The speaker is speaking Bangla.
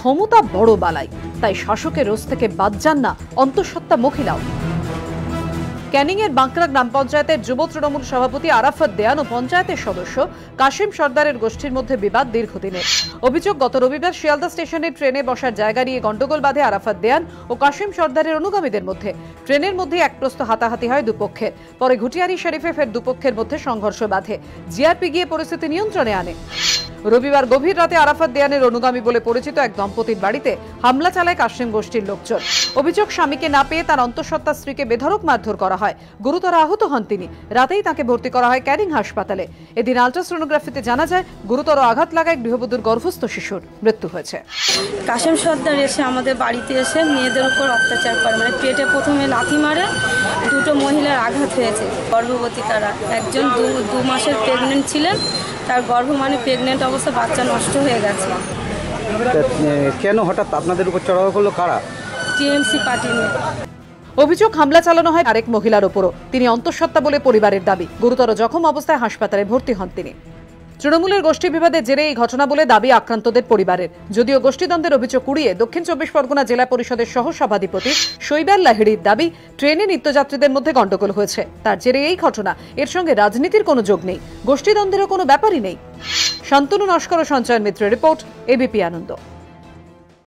ক্ষমতা বড় বালাই, তাই শাসকের রোষ থেকে বাদ যান না অন্তঃসত্ত্বা মহিলাও। ক্যানিংয়ের বাঁকড়া গ্রাম পঞ্চায়েতের যুব তৃণমূল সভাপতি আরাফাত দেয়ান ও পঞ্চায়েতের সদস্য কাশিম সর্দারের গোষ্ঠীর মধ্যে বিবাদ দীর্ঘদিনের। অভিযোগ, গত রবিবার শিয়ালদা স্টেশনে ট্রেনে বসার জায়গা নিয়ে গন্ডগোল বাঁধে আরাফাত দেয়ান ও কাশিম সর্দারের অনুগামীদের মধ্যে। ট্রেনের মধ্যে একপ্রস্থ হাতাহাতি হয় দুপক্ষের। পরে ঘুটিয়ারি শরীফে ফের দুপক্ষের মধ্যে সংঘর্ষ বাধে। জিআরপি গিয়ে পরিস্থিতি নিয়ন্ত্রণে আনে। রবিবার গভীর রাতে আরাফাত দেয়ানের অনুগামী বলে পরিচিত এক দম্পতির বাড়িতে হামলা চালায় কাশিম গোষ্ঠীর লোকজন। অভিযোগ, স্বামীকে না পেয়ে তার অন্তঃসত্ত্বা স্ত্রীকে বেধড়ক মারধর করা হয়। গুরুতর আহত হন তিনি। রাতেই তাকে ভর্তি করা হয় ক্যানিং হাসপাতালে। এদিন আল্ট্রাসোনোগ্রাফিতে জানা যায় গুরুতর আঘাত লাগায় গৃহবধূর গর্ভস্থ শিশুর মৃত্যু হয়েছে। কাশিম সর্দার এসে আমাদের বাড়িতে এসে মেয়েদের উপর অত্যাচার করে, মানে পেটে প্রথমে লাথি মারে, দুটো মহিলার আঘাত হয়েছে। গর্ভবতী তারা, একজন 2 মাসের প্রেগনেন্ট ছিলেন, তার গর্ভ মানে প্রেগনেন্ট অবস্থা, বাচ্চা নষ্ট হয়ে গেছে। কেন হঠাৎ আপনাদের উপর চড়াও করলো কারা? টিএমসি পার্টি নিয়ে। অভিযোগ, হামলা চালানো হয় আরেক মহিলার উপরও। তিনি অন্তঃসত্ত্বা বলে পরিবারের দাবি। গুরুতর জখম অবস্থায় হাসপাতালে ভর্তি হন তিনি। তৃণমূলের গোষ্ঠী বিবাদের জেরে এই ঘটনা বলে দাবি আক্রান্তদের পরিবারের। যদিও গোষ্ঠীদ্বন্দ্বের অভিযোগ কুড়িয়ে দক্ষিণ 24 পরগনা জেলা পরিষদের সহ সভাধিপতি শৈবাল লাহিড়ির দাবি, ট্রেনে নিত্যযাত্রীদের মধ্যে গন্ডগোল হয়েছে, তার জেরে এই ঘটনা। এর সঙ্গে রাজনীতির কোনো যোগ নেই, গোষ্ঠীদ্বন্দ্বেরও কোনো ব্যাপারই নেই। শান্তনু নস্কর ও সঞ্চয়ন মিত্রের রিপোর্ট, এবিপি আনন্দ।